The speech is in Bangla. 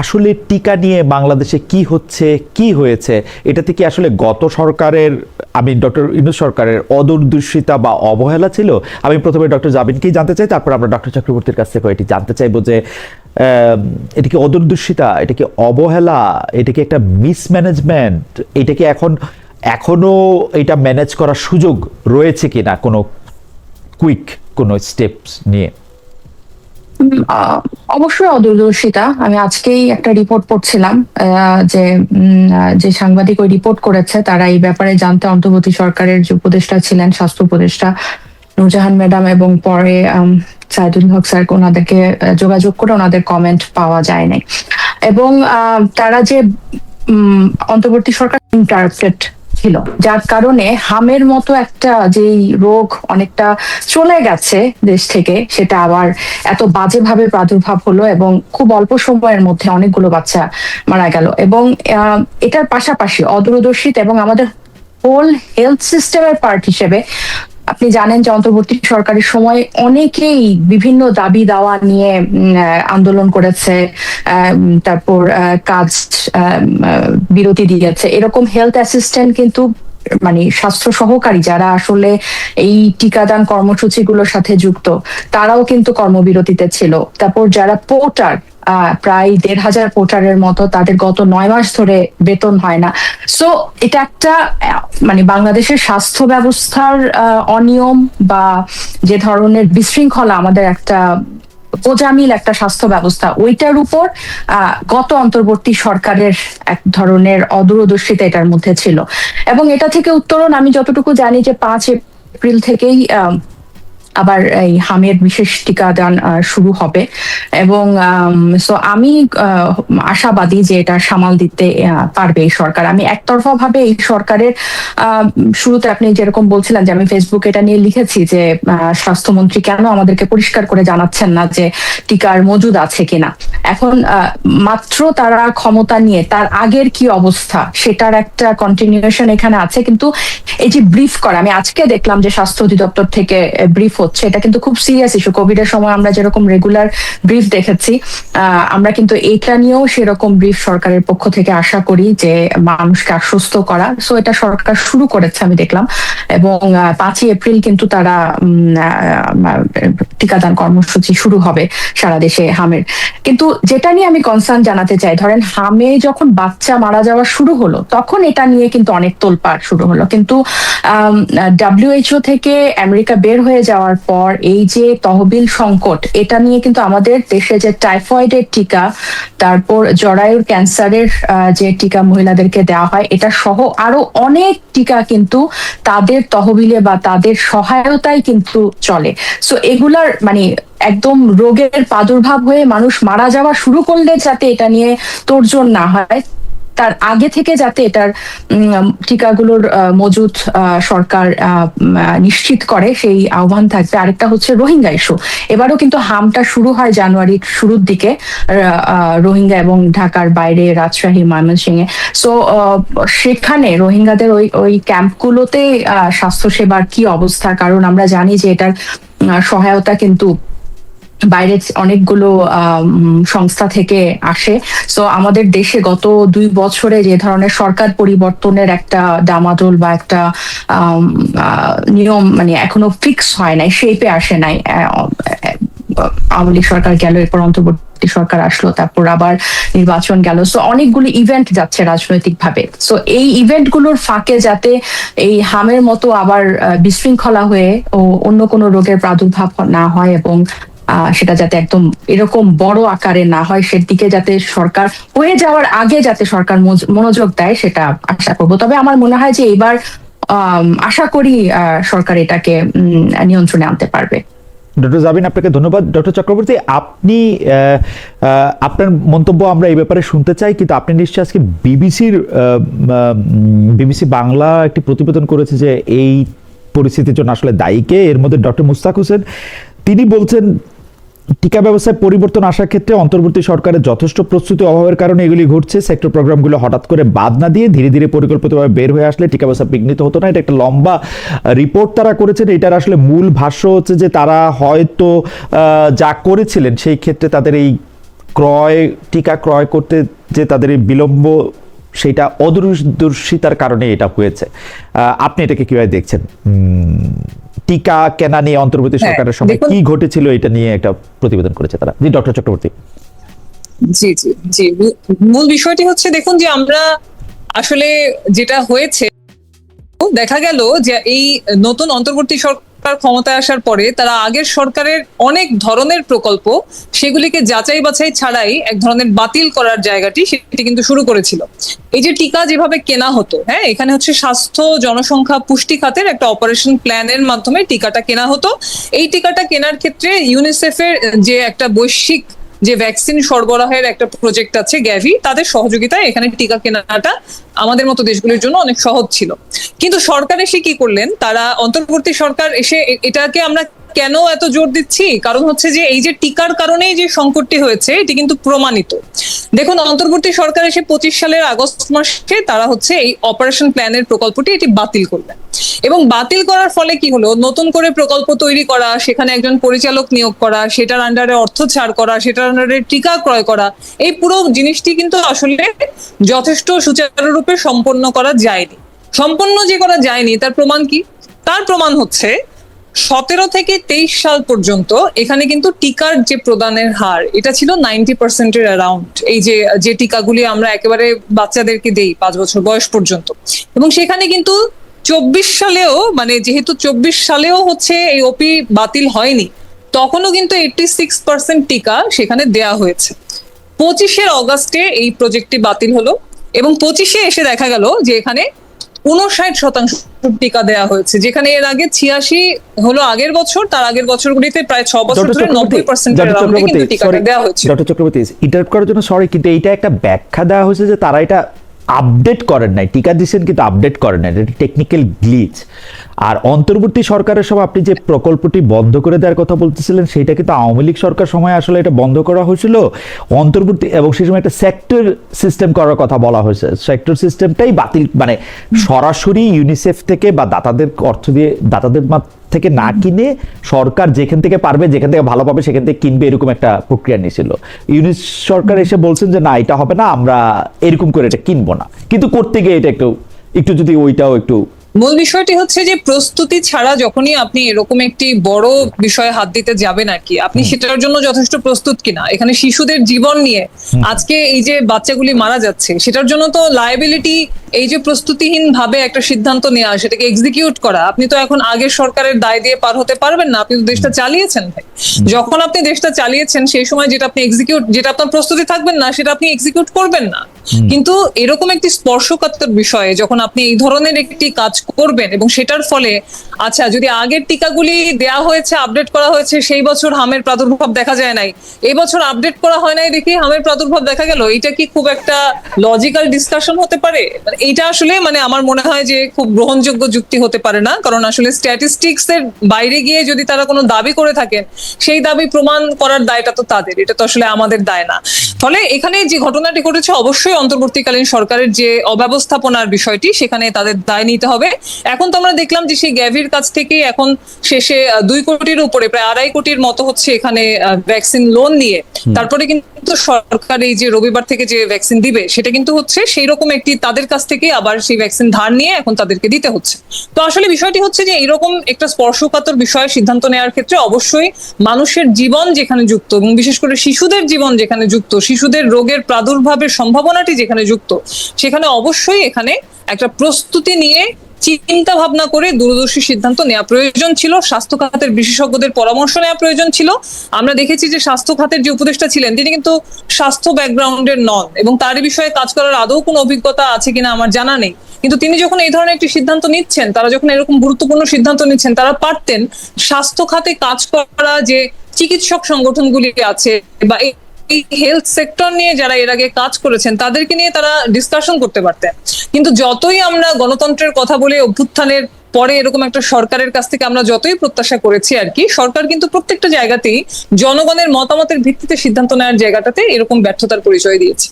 আসলে টিকা নিয়ে বাংলাদেশে কি হচ্ছে, কি হয়েছে, এটা থেকে আসলে গত সরকারের, আমি ডক্টর ইউনূস সরকারের অদূরদর্শিতা বা অবহেলা ছিল? আমি প্রথমে ডক্টর জাবিনকেই জানতে চাই, তারপর আমরা ডক্টর চক্রবর্তীর কাছ থেকে এটি জানতে চাইবো যে এটা কি অদূরদর্শিতা, এটা কি অবহেলা, এটা কি একটা মিসম্যানেজমেন্ট, এটা কি এখনো এটা ম্যানেজ করার সুযোগ রয়েছে কিনা কোনো কুইক কোনো স্টেপস নিয়ে? অবশ্যই অদূরদর্শিতা। আমি আজকেই একটা রিপোর্ট পড়ছিলাম, যে যে সাংবাদিক ওই রিপোর্ট করেছে তারা এই ব্যাপারে জানতে অন্তর্বর্তী সরকারের যে উপদেষ্টা ছিলেন, স্বাস্থ্য উপদেষ্টা নূরজাহান ম্যাডাম, এবং পরে সাইদুল হক স্যার, ওনাদেরকে যোগাযোগ করে ওনাদের কমেন্ট পাওয়া যায় নাই। এবং তারা যে অন্তর্বর্তী সরকার ইন্টারপ্রেট ছিল, যার কারণে হামের মতো একটা যেই রোগ অনেকটা চলে গেছে দেশ থেকে, সেটা আবার এত বাজেভাবে প্রাদুর্ভাব হলো এবং খুব অল্প সময়ের মধ্যে অনেকগুলো বাচ্চা মারা গেল। এবং এটার পাশাপাশি অদূরদর্শিতা এবং আমাদের হোল হেলথ সিস্টেমের পার্ট হিসেবে আপনি জানেন যে অন্তর্বর্তী সরকারের সময় অনেকেই বিভিন্ন দাবি দাওয়া নিয়ে আন্দোলন করেছে, তারপর কাজ বিরতি দিয়েছে। এরকম হেলথ অ্যাসিস্ট্যান্ট কিন্তু মানে স্বাস্থ্য সহকারী যারা আসলে এই টিকাদান কর্মসূচিগুলোর সাথে যুক্ত, তারাও কিন্তু কর্মবিরতিতে ছিল। তারপর যারা পোর্টার, প্রায় ১,৫০০ পোর্টারের মতো, তাদের গত ৯ মাস ধরে বেতন হয় না। সো এটা একটা মানে বাংলাদেশের স্বাস্থ্য ব্যবস্থার অনিয়ম বা যে ধরনের বিশৃঙ্খলা আমাদের একটা গোজামিল একটা স্বাস্থ্য ব্যবস্থা, ওইটার উপর গত অন্তর্বর্তী সরকারের এক ধরনের অদূরদর্শিতা এটার মধ্যে ছিল। এবং এটা থেকে উত্তরণ আমি যতটুকু জানি যে ৫ এপ্রিল থেকেই আবার এই হামের বিশেষ টিকাদান শুরু হবে। এবং সো আমি আশাবাদী যে এটা সামাল দিতে পারবে এই সরকার। আমি একতরফা ভাবে এই সরকারের শুরুতে আপনি যেরকম বলছিলেন যে আমি ফেসবুকে এটা নিয়ে লিখেছি যে স্বাস্থ্যমন্ত্রী কেন আমাদেরকে পরিষ্কার করে জানাচ্ছেন না যে টিকার মজুদ আছে কিনা। এখন মাত্র তারা ক্ষমতা নিয়ে তার আগের কি অবস্থা সেটার একটা কন্টিনিউশন এখানে আছে। কিন্তু এই যে ব্রিফ করা, আমি আজকে দেখলাম যে স্বাস্থ্য অধিদপ্তর থেকে ব্রিফ হচ্ছে, এটা কিন্তু খুব সিরিয়াস ইস্যু। কোভিড এর সময় আমরা যেরকম রেগুলার ব্রিফ দেখেছি, আমরা কিন্তু এটা নিয়েও সেরকম ব্রিফ সরকারের পক্ষ থেকে আশা করি যে মানুষকে আশ্বস্ত করা। সো এটা সরকার শুরু করেছে আমি দেখলাম। এবং ৫ এপ্রিল কিন্তু তারা টিকাদান কর্মসূচি শুরু হবে সারা দেশে হামের। কিন্তু যেটা নিয়ে আমি কনসার্ন জানাতে চাই, ধরেন হামে যখন বাচ্চা মারা যাওয়া শুরু হলো তখন এটা নিয়ে কিন্তু অনেক তোলপাড় শুরু হলো। কিন্তু WHO থেকে আমেরিকা বের হয়ে যাওয়ার পর এই যে তহবিল সংকট, এটা নিয়ে কিন্তু আমাদের দেশে যে টাইফয়েডের টিকা, তারপর জরায়ুর ক্যান্সারের যে টিকা মহিলাদেরকে দেওয়া হয়, এটা সহ আরো অনেক টিকা কিন্তু তাদের তহবিলে বা তাদের সহায়তায় কিন্তু চলে। সো এগুলার মানে একদম রোগের প্রাদুর্ভাব হয়ে মানুষ মারা যাওয়া শুরু করলে যাতে এটা নিয়ে তোড়জোড় না হয়, তার আগে থেকে যাতে এটার টিকাগুলোর মজুদ সরকার নিশ্চিত করে, সেই আহ্বান থাকবে। আরেকটা হচ্ছে রোহিঙ্গা ইস্যু। এবারও কিন্তু হামটা শুরু হয় জানুয়ারির শুরুর দিকে, রোহিঙ্গা এবং ঢাকার বাইরে রাজশাহী, ময়মনসিংহে। সো সেখানে রোহিঙ্গাদের ওই ক্যাম্পগুলোতে স্বাস্থ্যসেবার কি অবস্থা, কারণ আমরা জানি যে এটার সহায়তা কিন্তু বাইরে অনেকগুলো সংস্থা থেকে আসে। সো আমাদের দেশে গত ২ বছরে যে ধরনের সরকার পরিবর্তনের একটা ডামাডোল বা একটা নিয়ম মানে এখনো ফিক্স হয় নাই, শেপে আসে নাই। আওয়ামী লীগ সরকার গেল, এরপর অন্তর্বর্তী সরকার আসলো, তারপর আবার নির্বাচন গেল। সো অনেকগুলো ইভেন্ট যাচ্ছে রাজনৈতিক ভাবে। সো এই ইভেন্ট গুলোর ফাঁকে যাতে এই হামের মতো আবার বিশৃঙ্খলা হয়ে ও অন্য কোনো রোগের প্রাদুর্ভাব না হয় এবং সেটা যাতে একদম এরকম বড় আকারে না হয়, সেদিকে যাতে সরকার হয়ে যাওয়ার আগে যাতে সরকার মনোযোগ দেয়, সেটা আশা করব। তবে আমার মনে হয় যে এবার আশা করি সরকার এটাকে নিয়ন্ত্রণে আনতে পারবে। ডক্টর জাবিন, আপনাকে ধন্যবাদ। ডক্টর চক্রবর্তী, আপনি আপনার মন্তব্য আমরা এই ব্যাপারে শুনতে চাই, কিন্তু আপনি নিশ্চয়ই আজকে বিবিসি বাংলা একটি প্রতিবেদন করেছে যে এই পরিস্থিতির জন্য আসলে দায়ী কে। এর মধ্যে ডক্টর মুস্তাক হোসেন তিনি বলছেন টিকা ব্যবস্থায় পরিবর্তন আসার ক্ষেত্রে অন্তর্বর্তী সরকারের যথেষ্ট প্রস্তুতি অভাবের কারণে এগুলি ঘটছে। সেক্টর প্রোগ্রামগুলো হঠাৎ করে বাদ না দিয়ে ধীরে ধীরে পরিকল্পিতভাবে বের হয়ে আসলে টিকা ব্যবস্থা বিঘ্নিত হতো না। এটা একটা লম্বা রিপোর্ট তারা করেছেন। এটার আসলে মূল ভাষ্য হচ্ছে যে তারা হয়তো যা করেছিলেন সেই ক্ষেত্রে তাদের এই টিকা ক্রয় করতে যে তাদের এই বিলম্ব, সেটা অদূরদর্শিতার কারণে এটা হয়েছে। আপনি এটাকে কিভাবে দেখছেন? টিকা কেনা নিয়ে অন্তর্বর্তী সরকারের সময় কি ঘটেছিল এটা নিয়ে একটা প্রতিবেদন করেছে তারা। জি ডক্টর চক্রবর্তী। জি জি জি, মূল বিষয়টি হচ্ছে, দেখুন যে আমরা আসলে যেটা হয়েছে, দেখা গেল যে এই নতুন অন্তর্বর্তী সরকার ক্ষমতায় আসার পরে তারা আগের সরকারের অনেক ধরনের প্রকল্প, সেগুলিকে যাচাই বাছাই ছাড়াই এক ধরনের বাতিল করার জায়গাটি সেটি কিন্তু শুরু করেছিল। এই যে টিকা যেভাবে কেনা হতো, হ্যাঁ, এখানে হচ্ছে স্বাস্থ্য জনসংখ্যা পুষ্টি খাতের একটা অপারেশন প্ল্যানের মাধ্যমে টিকাটা কেনা হতো। এই টিকাটা কেনার ক্ষেত্রে ইউনিসেফের যে একটা বৈশ্বিক যে ভ্যাকসিন সরবরাহের একটা প্রজেক্ট আছে গ্যাভি, তাদের সহযোগিতায় এখানে টিকা কেনাটা আমাদের মতো দেশগুলির জন্য অনেক সহজ ছিল। কিন্তু সরকার এসে কি করলেন, তারা অন্তর্বর্তী সরকার এসে এটাকে আমরা কেন এত জোর দিচ্ছি, কারণ হচ্ছে যে এই যে টিকার কারণেই যে সংকটটি হয়েছে এটি কিন্তু প্রমাণিত। দেখুন, অন্তর্বর্তী সরকার এসে 25 সালের আগস্ট মাসে তারা হচ্ছে এই অপারেশন প্ল্যানের প্রকল্পটি এটি বাতিল করলেন, এবং বাতিল করার ফলে কি হলো, নতুন করে প্রকল্প তৈরি করা, সেখানে একজন পরিচালক নিয়োগ করা, সেটার আন্ডারে অর্থ ছাড় করা, সেটার আন্ডারে টিকা ক্রয় করা, এই পুরো জিনিসটি কিন্তু আসলে যথেষ্ট সুচারুরূপে সম্পন্ন করা যায়নি। সম্পন্ন যে করা যায়নি তার প্রমাণ কি? তার প্রমাণ হচ্ছে 17 থেকে 23 সাল পর্যন্ত এখানে কিন্তু টিকার যে প্রদানের হার, এটা ছিল 90% অ্যারাউন্ড। এই যে টিকাগুলি আমরা একেবারে বাচ্চাদেরকে দেই 5 বছর বয়স পর্যন্ত, এবং সেখানে কিন্তু 24 সালেও, মানে যেহেতু 24 সালেও হচ্ছে এই ওপি বাতিল হয়নি, তখনও কিন্তু 86% টিকা সেখানে দেয়া হয়েছে। 25 অগস্টে এই প্রজেক্টটি বাতিল হলো, এবং 25 এসে দেখা গেল যে এখানে 59% টিকা দেওয়া হয়েছে, যেখানে এর আগে 86 হলো আগের বছর, তার আগের বছরগুলিতে প্রায় 6 বছর ধরে 90% কিন্তু টিকাটা দেওয়া হয়েছে। ডক্টর চক্রবর্তী, ইন্টারাপ্ট করার জন্য সরি, কিন্তু এইটা একটা ব্যাখ্যা দেওয়া হয়েছে যে তারা এটা আপডেট করেন নাই, টিকা দিচ্ছেন কিন্তু আপডেট করেন নাই, এটা টেকনিক্যাল গ্লিচ। আর অন্তর্বর্তী সরকারের সময় আপনি যে প্রকল্পটি বন্ধ করে দেওয়ার কথা বলতেছিলেন, সেটা কিন্তু আওয়ামী লীগ সরকার সময় আসলে এটা বন্ধ করা হয়েছিল অন্তর্বর্তী, এবং সেই সময় একটা সেক্টর সিস্টেম করার কথা বলা হয়েছে। সেক্টর সিস্টেমটাই বাতিল, মানে সরাসরি ইউনিসেফ থেকে বা দাতাদের অর্থ দিয়ে, দাতাদের থেকে না কিনে সরকার যেখান থেকে পারবে, যেখান থেকে ভালো পাবে সেখান থেকে কিনবে, এরকম একটা প্রক্রিয়া নিয়েছিল। ইউনিস সরকার এসে বলছেন যে না, এটা হবে না, আমরা এরকম করে এটা কিনবো না, কিন্তু করতে গিয়ে এটা একটু যদি ওইটাও একটু। মূল বিষয়টি হচ্ছে যে প্রস্তুতি ছাড়া যখনই আপনি এরকম একটি বড় বিষয়ে হাত দিতে যাবেন আর কি, আপনি সেটার জন্য যথেষ্ট প্রস্তুত কিনা। এখানে শিশুদের জীবন নিয়ে আজকে এই যে বাচ্চাগুলি মারা যাচ্ছে, সেটার জন্য তো লায়াবিলিটি, এই যে প্রস্তুতিহীন ভাবে একটা সিদ্ধান্ত নেওয়া, সেটাকে এক্সিকিউট করা, আপনি তো এখন আগের সরকারের দায় দিয়ে পার হতে পারবেন না। আপনি তো দেশটা চালিয়েছেন ভাই, যখন আপনি দেশটা চালিয়েছেন সেই সময় যেটা আপনি এক্সিকিউট, যেটা আপনার প্রস্তুতি থাকবেন না সেটা আপনি এক্সিকিউট করবেন না। কিন্তু এরকম একটি স্পর্শকাতর বিষয়ে যখন আপনি এই ধরনের একটি কাজ করবেন, এবং সেটার ফলে, আচ্ছা যদি আগের টিকাগুলি দেয়া হয়েছে, আপডেট করা হয়েছে, সেই বছর হামের প্রাদুর্ভাব দেখা যায় নাই, এই বছর আপডেট করা হয় নাই দেখি হামের প্রাদুর্ভাব দেখা গেল, এটা কি খুব একটা লজিক্যাল ডিসকাশন হতে পারে? এটা আসলে মানে আমার মনে হয় যে খুব গ্রহণযোগ্য যুক্তি হতে পারে না। কারণ আসলে স্ট্যাটিস্টিক্স এর বাইরে গিয়ে যদি তারা কোনো দাবি করে থাকেন, সেই দাবি প্রমাণ করার দায়টা তো তাদের, এটা তো আসলে আমাদের দায় না। ফলে এখানে যে ঘটনাটি ঘটেছে, অবশ্যই অন্তর্বর্তীকালীন সরকারের যে অব্যবস্থাপনার বিষয়টি, সেখানে তাদের দায় নিতে হবে। এখন তো আমরা দেখলাম যে সেই গ্যাভির কাছ থেকে এখন শেষে 2 কোটির উপরে, প্রায় 2.5 কোটির মতো হচ্ছে এখানে ভ্যাকসিন লোন নিয়ে, তারপরে কিন্তু সরকার এই যে রবিবার থেকে যে ভ্যাকসিন দিবে, সেটা কিন্তু হচ্ছে সেই রকম একটি, তাদের কাছ থেকে আবার সেই ভ্যাকসিন ধার নিয়ে এখন তাদেরকে দিতে হচ্ছে। তো আসলে বিষয়টি হচ্ছে যে এরকম একটা স্পর্শকাতর বিষয়ে সিদ্ধান্ত নেওয়ার ক্ষেত্রে অবশ্যই মানুষের জীবন যেখানে যুক্ত, এবং বিশেষ করে শিশুদের জীবন যেখানে যুক্ত, শিশুদের রোগের প্রাদুর্ভাবের সম্ভাবনাটি যেখানে যুক্ত, সেখানে অবশ্যই এখানে একটা প্রস্তুতি নিয়ে চিন্তা ভাবনা করে দূরদর্শী সিদ্ধান্ত নেওয়া প্রয়োজন ছিল। স্বাস্থ্য খাতের বিশেষজ্ঞদের পরামর্শ নেওয়া প্রয়োজন ছিল। আমরা দেখেছি যে স্বাস্থ্য খাতের যে উপদেষ্টা ছিলেন, তিনি কিন্তু স্বাস্থ্য ব্যাকগ্রাউন্ডের নন, এবং তারই বিষয়ে কাজ করার আদৌ কোনো অভিজ্ঞতা আছে কিনা আমার জানা নেই। কিন্তু তিনি যখন এই ধরনের একটি সিদ্ধান্ত নিচ্ছেন, তারা যখন এরকম গুরুত্বপূর্ণ সিদ্ধান্ত নিচ্ছেন, তারা পারতেন স্বাস্থ্য খাতে কাজ করা যে চিকিৎসক সংগঠনগুলি আছে, বা এই হেলথ সেক্টর নিয়ে যারা এর আগে কাজ করেছেন, তাদেরকে নিয়ে তারা ডিসকাশন করতে পারতেন। কিন্তু যতই আমরা গণতন্ত্রের কথা বলে, অভ্যুত্থানের পরে এরকম একটা সরকারের কাছ থেকে আমরা যতই প্রত্যাশা করেছি আর কি, সরকার কিন্তু প্রত্যেকটা জায়গাতেই জনগণের মতামতের ভিত্তিতে সিদ্ধান্ত নেওয়ার জায়গাটাতে এরকম ব্যর্থতার পরিচয় দিয়েছে।